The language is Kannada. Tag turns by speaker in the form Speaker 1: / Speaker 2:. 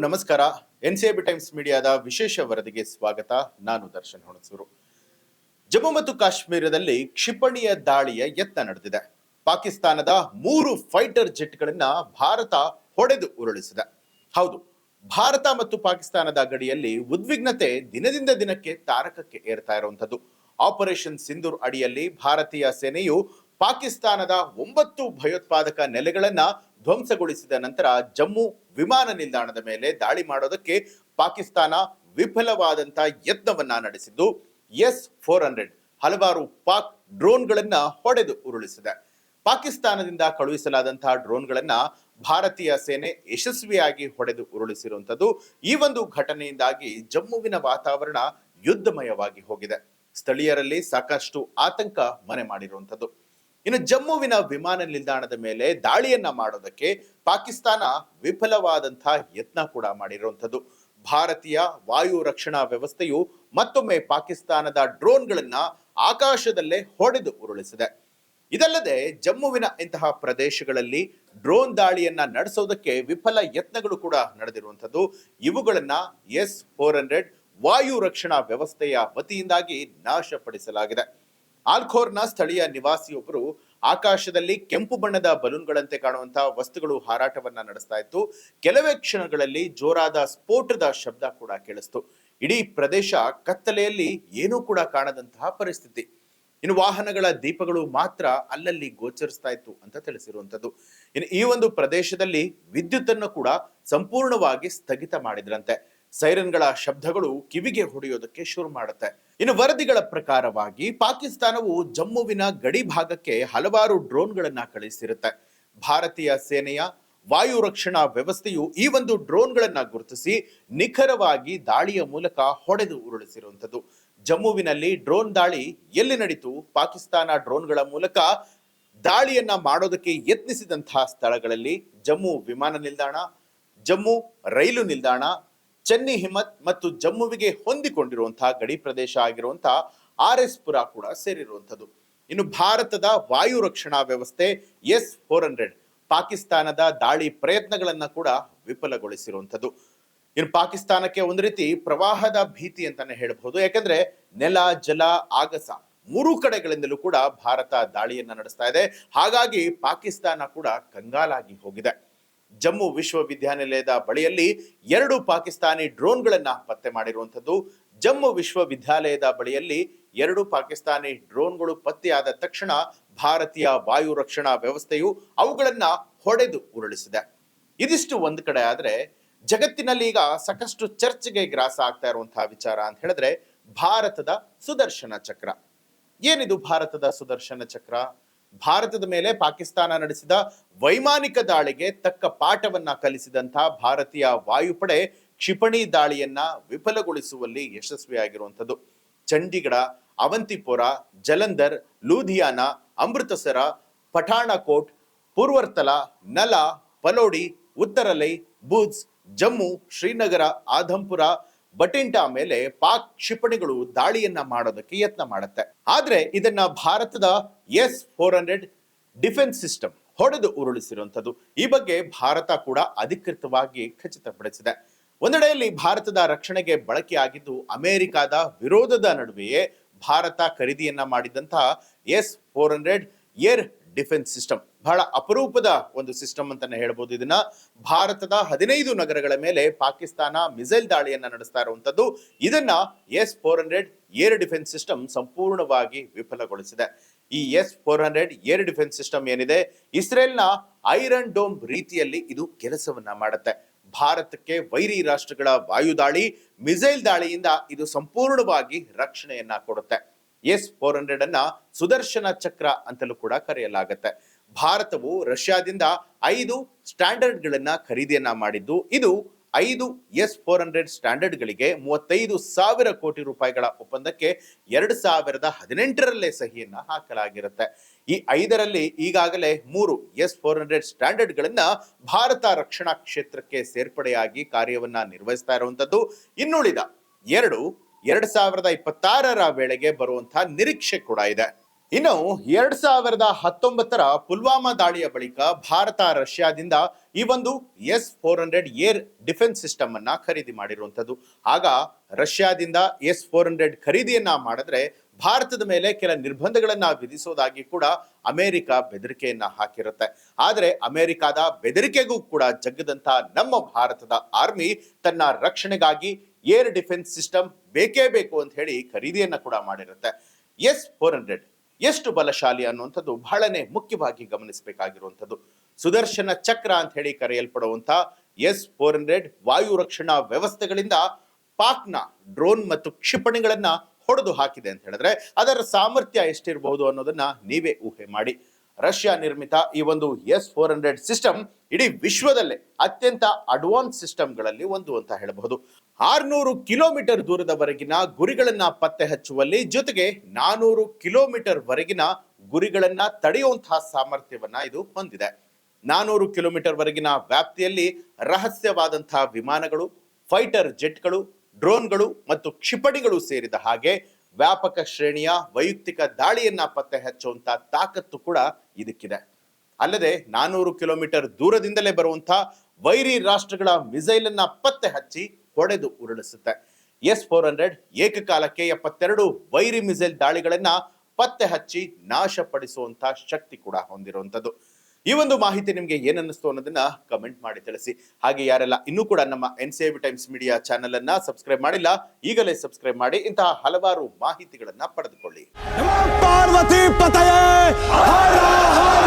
Speaker 1: ನಮಸ್ಕಾರ. ಎನ್ಸಿಬಿ ಟೈಮ್ಸ್ ಮೀಡಿಯಾದ ವಿಶೇಷ ವರದಿಗೆ ಸ್ವಾಗತ. ನಾನು ದರ್ಶನ್ ಹುಣಸೂರು. ಜಮ್ಮು ಮತ್ತು ಕಾಶ್ಮೀರದಲ್ಲಿ ಕ್ಷಿಪಣಿಯ ದಾಳಿಯ ಯತ್ನ ನಡೆದಿದೆ. ಪಾಕಿಸ್ತಾನದ 3 ಫೈಟರ್ ಜೆಟ್ಗಳನ್ನ ಭಾರತ ಹೊಡೆದು ಉರುಳಿಸಿದೆ. ಹೌದು, ಭಾರತ ಮತ್ತು ಪಾಕಿಸ್ತಾನದ ಗಡಿಯಲ್ಲಿ ಉದ್ವಿಗ್ನತೆ ದಿನದಿಂದ ದಿನಕ್ಕೆ ತಾರಕಕ್ಕೆ ಏರ್ತಾ ಇರುವಂತದ್ದು. ಆಪರೇಷನ್ ಸಿಂಧೂರ್ ಅಡಿಯಲ್ಲಿ ಭಾರತೀಯ ಸೇನೆಯು ಪಾಕಿಸ್ತಾನದ 9 ಭಯೋತ್ಪಾದಕ ನೆಲೆಗಳನ್ನ ಧ್ವಂಸಗೊಳಿಸಿದ ನಂತರ ಜಮ್ಮು ವಿಮಾನ ನಿಲ್ದಾಣದ ಮೇಲೆ ದಾಳಿ ಮಾಡೋದಕ್ಕೆ ಪಾಕಿಸ್ತಾನ ವಿಫಲವಾದಂತ ಯತ್ನವನ್ನ ನಡೆಸಿದ್ದು S-400 ಹಲವಾರು ಪಾಕ್ ಡ್ರೋನ್ಗಳನ್ನ ಹೊಡೆದು ಉರುಳಿಸಿದೆ. ಪಾಕಿಸ್ತಾನದಿಂದ ಕಳುಹಿಸಲಾದಂತಹ ಡ್ರೋನ್ಗಳನ್ನ ಭಾರತೀಯ ಸೇನೆ ಯಶಸ್ವಿಯಾಗಿ ಹೊಡೆದು ಉರುಳಿಸಿರುವಂತದ್ದು. ಈ ಒಂದು ಘಟನೆಯಿಂದಾಗಿ ಜಮ್ಮುವಿನ ವಾತಾವರಣ ಯುದ್ಧಮಯವಾಗಿ ಹೋಗಿದೆ. ಸ್ಥಳೀಯರಲ್ಲಿ ಸಾಕಷ್ಟು ಆತಂಕ ಮನೆ ಮಾಡಿರುವಂತದ್ದು. ಇನ್ನು ಜಮ್ಮುವಿನ ವಿಮಾನ ನಿಲ್ದಾಣದ ಮೇಲೆ ದಾಳಿಯನ್ನ ಮಾಡೋದಕ್ಕೆ ಪಾಕಿಸ್ತಾನ ವಿಫಲವಾದಂತಹ ಯತ್ನ ಕೂಡ ಮಾಡಿರುವಂತದ್ದು. ಭಾರತೀಯ ವಾಯು ರಕ್ಷಣಾ ವ್ಯವಸ್ಥೆಯು ಮತ್ತೊಮ್ಮೆ ಪಾಕಿಸ್ತಾನದ ಡ್ರೋನ್ಗಳನ್ನ ಆಕಾಶದಲ್ಲೇ ಹೊಡೆದು ಉರುಳಿಸಿದೆ. ಇದಲ್ಲದೆ ಜಮ್ಮುವಿನ ಇಂತಹ ಪ್ರದೇಶಗಳಲ್ಲಿ ಡ್ರೋನ್ ದಾಳಿಯನ್ನ ನಡೆಸೋದಕ್ಕೆ ವಿಫಲ ಯತ್ನಗಳು ಕೂಡ ನಡೆದಿರುವಂತದ್ದು. ಇವುಗಳನ್ನ S-400 ವಾಯು ರಕ್ಷಣಾ ವ್ಯವಸ್ಥೆಯ ವತಿಯಿಂದಾಗಿ ನಾಶಪಡಿಸಲಾಗಿದೆ. ಆಲ್ಖೋರ್ನ ಸ್ಥಳೀಯ ನಿವಾಸಿಯೊಬ್ಬರು ಆಕಾಶದಲ್ಲಿ ಕೆಂಪು ಬಣ್ಣದ ಬಲೂನ್ಗಳಂತೆ ಕಾಣುವಂತಹ ವಸ್ತುಗಳು ಹಾರಾಟವನ್ನ ನಡೆಸ್ತಾ ಇತ್ತು. ಕೆಲವೇ ಕ್ಷಣಗಳಲ್ಲಿ ಜೋರಾದ ಸ್ಫೋಟದ ಶಬ್ದ ಕೂಡ ಕೇಳಿಸ್ತು. ಇಡೀ ಪ್ರದೇಶ ಕತ್ತಲೆಯಲ್ಲಿ ಏನೂ ಕೂಡ ಕಾಣದಂತಹ ಪರಿಸ್ಥಿತಿ. ಇನ್ನು ವಾಹನಗಳ ದೀಪಗಳು ಮಾತ್ರ ಅಲ್ಲಲ್ಲಿ ಗೋಚರಿಸ್ತಾ ಇತ್ತು ಅಂತ ತಿಳಿಸಿರುವಂತದ್ದು. ಇನ್ನು ಈ ಒಂದು ಪ್ರದೇಶದಲ್ಲಿ ವಿದ್ಯುತ್ ಅನ್ನು ಕೂಡ ಸಂಪೂರ್ಣವಾಗಿ ಸ್ಥಗಿತ ಮಾಡಿದ್ರಂತೆ. ಸೈರನ್ಗಳ ಶಬ್ದಗಳು ಕಿವಿಗೆ ಹೊಡೆಯೋದಕ್ಕೆ ಶುರು ಮಾಡುತ್ತೆ. ಇನ್ನು ವರದಿಗಳ ಪ್ರಕಾರವಾಗಿ ಪಾಕಿಸ್ತಾನವು ಜಮ್ಮುವಿನ ಗಡಿ ಭಾಗಕ್ಕೆ ಹಲವಾರು ಡ್ರೋನ್ಗಳನ್ನ ಕಳುಹಿಸಿರುತ್ತೆ. ಭಾರತೀಯ ಸೇನೆಯ ವಾಯು ರಕ್ಷಣಾ ವ್ಯವಸ್ಥೆಯು ಈ ಒಂದು ಡ್ರೋನ್ಗಳನ್ನ ಗುರುತಿಸಿ ನಿಖರವಾಗಿ ದಾಳಿಯ ಮೂಲಕ ಹೊಡೆದು ಉರುಳಿಸಿರುವಂತದ್ದು. ಜಮ್ಮುವಿನಲ್ಲಿ ಡ್ರೋನ್ ದಾಳಿ ಎಲ್ಲಿ ನಡೀತು? ಪಾಕಿಸ್ತಾನ ಡ್ರೋನ್ಗಳ ಮೂಲಕ ದಾಳಿಯನ್ನ ಮಾಡೋದಕ್ಕೆ ಯತ್ನಿಸಿದಂತಹ ಸ್ಥಳಗಳಲ್ಲಿ ಜಮ್ಮು ವಿಮಾನ ನಿಲ್ದಾಣ, ಜಮ್ಮು ರೈಲು ನಿಲ್ದಾಣ, ಚೆನ್ನಿ ಹಿಮತ್ ಮತ್ತು ಜಮ್ಮುವಿಗೆ ಹೊಂದಿಕೊಂಡಿರುವಂತಹ ಗಡಿ ಪ್ರದೇಶ ಆಗಿರುವಂತಹ RS ಪುರ ಕೂಡ ಸೇರಿರುವಂತದ್ದು. ಇನ್ನು ಭಾರತದ ವಾಯು ರಕ್ಷಣಾ ವ್ಯವಸ್ಥೆ S-400 ಪಾಕಿಸ್ತಾನದ ದಾಳಿ ಪ್ರಯತ್ನಗಳನ್ನ ಕೂಡ ವಿಫಲಗೊಳಿಸಿರುವಂತದ್ದು. ಇನ್ನು ಪಾಕಿಸ್ತಾನಕ್ಕೆ ಒಂದು ರೀತಿ ಪ್ರವಾಹದ ಭೀತಿ ಅಂತಾನೆ ಹೇಳಬಹುದು. ಯಾಕಂದ್ರೆ ನೆಲ, ಜಲ, ಆಗಸ 3 ಕಡೆಗಳಿಂದಲೂ ಕೂಡ ಭಾರತ ದಾಳಿಯನ್ನ ನಡೆಸ್ತಾ ಇದೆ. ಹಾಗಾಗಿ ಪಾಕಿಸ್ತಾನ ಕೂಡ ಕಂಗಾಲಾಗಿ ಹೋಗಿದೆ. ಜಮ್ಮು ವಿಶ್ವವಿದ್ಯಾನಿಲಯದ ಬಳಿಯಲ್ಲಿ 2 ಪಾಕಿಸ್ತಾನಿ ಡ್ರೋನ್ಗಳನ್ನ ಪತ್ತೆ ಮಾಡಿರುವಂತದ್ದು. ಜಮ್ಮು ವಿಶ್ವವಿದ್ಯಾಲಯದ ಬಳಿಯಲ್ಲಿ 2 ಪಾಕಿಸ್ತಾನಿ ಡ್ರೋನ್ಗಳು ಪತ್ತೆಯಾದ ತಕ್ಷಣ ಭಾರತೀಯ ವಾಯು ರಕ್ಷಣಾ ವ್ಯವಸ್ಥೆಯು ಅವುಗಳನ್ನ ಹೊಡೆದು ಉರುಳಿಸಿದೆ. ಇದಿಷ್ಟು ಒಂದು ಕಡೆ ಆದ್ರೆ, ಜಗತ್ತಿನಲ್ಲಿ ಈಗ ಸಾಕಷ್ಟು ಚರ್ಚೆಗೆ ಗ್ರಾಸ ಆಗ್ತಾ ಇರುವಂತಹ ವಿಚಾರ ಅಂತ ಹೇಳಿದ್ರೆ ಭಾರತದ ಸುದರ್ಶನ ಚಕ್ರ. ಏನಿದು ಭಾರತದ ಸುದರ್ಶನ ಚಕ್ರ? ಭಾರತದ ಮೇಲೆ ಪಾಕಿಸ್ತಾನ ನಡೆಸಿದ ವೈಮಾನಿಕ ದಾಳಿಗೆ ತಕ್ಕ ಪಾಠವನ್ನ ಕಲಿಸಿದಂತಹ ಭಾರತೀಯ ವಾಯುಪಡೆ ಕ್ಷಿಪಣಿ ದಾಳಿಯನ್ನ ವಿಫಲಗೊಳಿಸುವಲ್ಲಿ ಯಶಸ್ವಿಯಾಗಿರುವಂತದ್ದು. ಚಂಡೀಗಢ, ಅವಂತಿಪೋರ, ಜಲಂಧರ್, ಲೂಧಿಯಾನ, ಅಮೃತಸರ, ಪಠಾಣಕೋಟ್, ಪೂರ್ವರ್ತಲ, ನಲ, ಪಲೋಡಿ, ಉತ್ತರಲೈ, ಬುಧ್ಸ್, ಜಮ್ಮು, ಶ್ರೀನಗರ, ಆಧಂಪುರ, ಬಟಿಂಟಾ ಮೇಲೆ ಪಾಕ್ ಕ್ಷಿಪಣಿಗಳು ದಾಳಿಯನ್ನ ಮಾಡೋದಕ್ಕೆ ಯತ್ನ ಮಾಡುತ್ತೆ. ಆದ್ರೆ ಇದನ್ನ ಭಾರತದ S-400 ಡಿಫೆನ್ಸ್ ಸಿಸ್ಟಮ್ ಹೊಡೆದು ಉರುಳಿಸಿರುವಂತದ್ದು. ಈ ಬಗ್ಗೆ ಭಾರತ ಕೂಡ ಅಧಿಕೃತವಾಗಿ ಖಚಿತಪಡಿಸಿದೆ. ಒಂದೆಡೆಯಲ್ಲಿ ಭಾರತದ ರಕ್ಷಣೆಗೆ ಬಳಕೆಯಾಗಿದ್ದು ಅಮೆರಿಕದ ವಿರೋಧದ ನಡುವೆಯೇ ಭಾರತ ಖರೀದಿಯನ್ನ ಮಾಡಿದಂತಹ S-400 ಏರ್ ಡಿಫೆನ್ಸ್ ಸಿಸ್ಟಮ್ ಬಹಳ ಅಪರೂಪದ ಒಂದು ಸಿಸ್ಟಮ್ ಅಂತಾನೆ ಹೇಳ್ಬೋದು. ಇದನ್ನ ಭಾರತದ 15 ನಗರಗಳ ಮೇಲೆ ಪಾಕಿಸ್ತಾನ ಮಿಸೈಲ್ ದಾಳಿಯನ್ನ ನಡೆಸ್ತಾ ಇರುವಂತದ್ದು. ಇದನ್ನ S-400 ಏರ್ ಡಿಫೆನ್ಸ್ ಸಿಸ್ಟಮ್ ಸಂಪೂರ್ಣವಾಗಿ ವಿಫಲಗೊಳಿಸಿದೆ. ಈ S-400 ಏರ್ ಡಿಫೆನ್ಸ್ ಸಿಸ್ಟಮ್ ಏನಿದೆ, ಇಸ್ರೇಲ್ನ ಐರನ್ ಡೋಮ್ ರೀತಿಯಲ್ಲಿ ಇದು ಕೆಲಸವನ್ನ ಮಾಡುತ್ತೆ. ಭಾರತಕ್ಕೆ ವೈರಿ ರಾಷ್ಟ್ರಗಳ ವಾಯು ದಾಳಿ, ಮಿಸೈಲ್ ದಾಳಿಯಿಂದ ಇದು ಸಂಪೂರ್ಣವಾಗಿ ರಕ್ಷಣೆಯನ್ನ ಕೊಡುತ್ತೆ. S-400 ಅನ್ನ ಸುದರ್ಶನ ಚಕ್ರ ಅಂತಲೂ ಕೂಡ ಕರೆಯಲಾಗುತ್ತೆ. ಭಾರತವು ರಷ್ಯಾದಿಂದ 5 ಸ್ಟ್ಯಾಂಡರ್ಡ್ಗಳನ್ನ ಖರೀದಿಯನ್ನ ಮಾಡಿದ್ದು. ಇದು 5 S-400 ಸ್ಟ್ಯಾಂಡರ್ಡ್ಗಳಿಗೆ 35,000 ಕೋಟಿ ರೂಪಾಯಿಗಳ ಒಪ್ಪಂದಕ್ಕೆ 2018ರಲ್ಲೇ ಸಹಿಯನ್ನ ಹಾಕಲಾಗಿರುತ್ತೆ. ಈ 5ರಲ್ಲಿ ಈಗಾಗಲೇ 3 S-400 ಸ್ಟ್ಯಾಂಡರ್ಡ್ಗಳನ್ನ ಭಾರತ ರಕ್ಷಣಾ ಕ್ಷೇತ್ರಕ್ಕೆ ಸೇರ್ಪಡೆಯಾಗಿ ಕಾರ್ಯವನ್ನ ನಿರ್ವಹಿಸ್ತಾ ಇರುವಂತದ್ದು. ಇನ್ನುಳಿದ 2 2026ರ ವೇಳೆಗೆ ಬರುವಂತಹ ನಿರೀಕ್ಷೆ ಕೂಡ ಇದೆ. ಇನ್ನು 2019 ಪುಲ್ವಾಮಾ ದಾಳಿಯ ಬಳಿಕ ಭಾರತ ರಷ್ಯಾದಿಂದ ಈ ಒಂದು S-400 ಏರ್ ಡಿಫೆನ್ಸ್ ಸಿಸ್ಟಮ್ ಅನ್ನ ಖರೀದಿ ಮಾಡಿರುವಂತದ್ದು. ಆಗ ರಷ್ಯಾದಿಂದ S-400 ಖರೀದಿಯನ್ನ ಮಾಡಿದ್ರೆ ಭಾರತದ ಮೇಲೆ ಕೆಲ ನಿರ್ಬಂಧಗಳನ್ನ ವಿಧಿಸೋದಾಗಿ ಕೂಡ ಅಮೆರಿಕ ಬೆದರಿಕೆಯನ್ನ ಹಾಕಿರುತ್ತೆ. ಆದ್ರೆ ಅಮೆರಿಕದ ಬೆದರಿಕೆಗೂ ಕೂಡ ಜಗ್ಗದಂತ ನಮ್ಮ ಭಾರತದ ಆರ್ಮಿ ತನ್ನ ರಕ್ಷಣೆಗಾಗಿ ಏರ್ ಡಿಫೆನ್ಸ್ ಸಿಸ್ಟಮ್ ಬೇಕೇ ಬೇಕು ಅಂತ ಹೇಳಿ ಖರೀದಿಯನ್ನ ಕೂಡ ಮಾಡಿರುತ್ತೆ. S-400 ಎಷ್ಟು ಬಲಶಾಲಿ ಅನ್ನುವಂಥದ್ದು ಬಹಳನೇ ಮುಖ್ಯವಾಗಿ ಗಮನಿಸಬೇಕಾಗಿರುವಂಥದ್ದು. ಸುದರ್ಶನ ಚಕ್ರ ಅಂತ ಹೇಳಿ ಕರೆಯಲ್ಪಡುವಂತ S-400 ವಾಯು ರಕ್ಷಣಾ ವ್ಯವಸ್ಥೆಗಳಿಂದ ಪಾಕ್ನ ಡ್ರೋನ್ ಮತ್ತು ಕ್ಷಿಪಣಿಗಳನ್ನ ಹೊಡೆದು ಹಾಕಿದೆ ಅಂತ ಹೇಳಿದ್ರೆ ಅದರ ಸಾಮರ್ಥ್ಯ ಎಷ್ಟಿರಬಹುದು ಅನ್ನೋದನ್ನ ನೀವೇ ಊಹೆ ಮಾಡಿ. ರಷ್ಯಾ ನಿರ್ಮಿತ ಈ ಒಂದು S-400 ಸಿಸ್ಟಮ್ ಇಡೀ ವಿಶ್ವದಲ್ಲೇ ಅತ್ಯಂತ ಅಡ್ವಾನ್ಸ್ ಸಿಸ್ಟಮ್ಗಳಲ್ಲಿ ಒಂದು ಅಂತ ಹೇಳಬಹುದು. 600 ಕಿಲೋಮೀಟರ್ ದೂರದವರೆಗಿನ ಗುರಿಗಳನ್ನ ಪತ್ತೆ ಹಚ್ಚುವಲ್ಲಿ, ಜೊತೆಗೆ 400 ಕಿಲೋಮೀಟರ್ ವರೆಗಿನ ಗುರಿಗಳನ್ನ ತಡೆಯುವಂತಹ ಸಾಮರ್ಥ್ಯವನ್ನ ಇದು ಹೊಂದಿದೆ. 400 ಕಿಲೋಮೀಟರ್ ವರೆಗಿನ ವ್ಯಾಪ್ತಿಯಲ್ಲಿ ರಹಸ್ಯವಾದಂತಹ ವಿಮಾನಗಳು, ಫೈಟರ್ ಜೆಟ್ಗಳು, ಡ್ರೋನ್ಗಳು ಮತ್ತು ಕ್ಷಿಪಣಿಗಳು ಸೇರಿದ ಹಾಗೆ ವ್ಯಾಪಕ ಶ್ರೇಣಿಯ ವೈಯಕ್ತಿಕ ದಾಳಿಯನ್ನ ಪತ್ತೆ ಹಚ್ಚುವಂತ ತಾಕತ್ತು ಕೂಡ ಇದಕ್ಕಿದೆ. ಅಲ್ಲದೆ 400 ಕಿಲೋಮೀಟರ್ ದೂರದಿಂದಲೇ ಬರುವಂತಹ ವೈರಿ ರಾಷ್ಟ್ರಗಳ ಮಿಸೈಲ್ ಅನ್ನ ಪತ್ತೆ ಹಚ್ಚಿ ಹೊಡೆದು ಉರುಳಿಸುತ್ತೆ. S-400 ಏಕಕಾಲಕ್ಕೆ 72 ವೈರಿ ಮಿಸೈಲ್ ದಾಳಿಗಳನ್ನ ಪತ್ತೆ ಹಚ್ಚಿ ನಾಶಪಡಿಸುವಂತ ಶಕ್ತಿ ಕೂಡ ಹೊಂದಿರುವಂತದ್ದು. ಈ ಒಂದು ಮಾಹಿತಿ ನಿಮ್ಗೆ ಏನನ್ನಿಸ್ತು ಅನ್ನೋದನ್ನ ಕಮೆಂಟ್ ಮಾಡಿ ತಿಳಿಸಿ. ಹಾಗೆ ಯಾರೆಲ್ಲ ಇನ್ನೂ ಕೂಡ ನಮ್ಮ NCIB ಟೈಮ್ಸ್ ಮೀಡಿಯಾ ಚಾನೆಲ್ ಅನ್ನ ಸಬ್ಸ್ಕ್ರೈಬ್ ಮಾಡಿಲ್ಲ, ಈಗಲೇ ಸಬ್ಸ್ಕ್ರೈಬ್ ಮಾಡಿ ಇಂತಹ ಹಲವಾರು ಮಾಹಿತಿಗಳನ್ನ ಪಡೆದುಕೊಳ್ಳಿ.
Speaker 2: ಪಾರ್ವತಿ ಪತಯೇ ಹರ ಹರ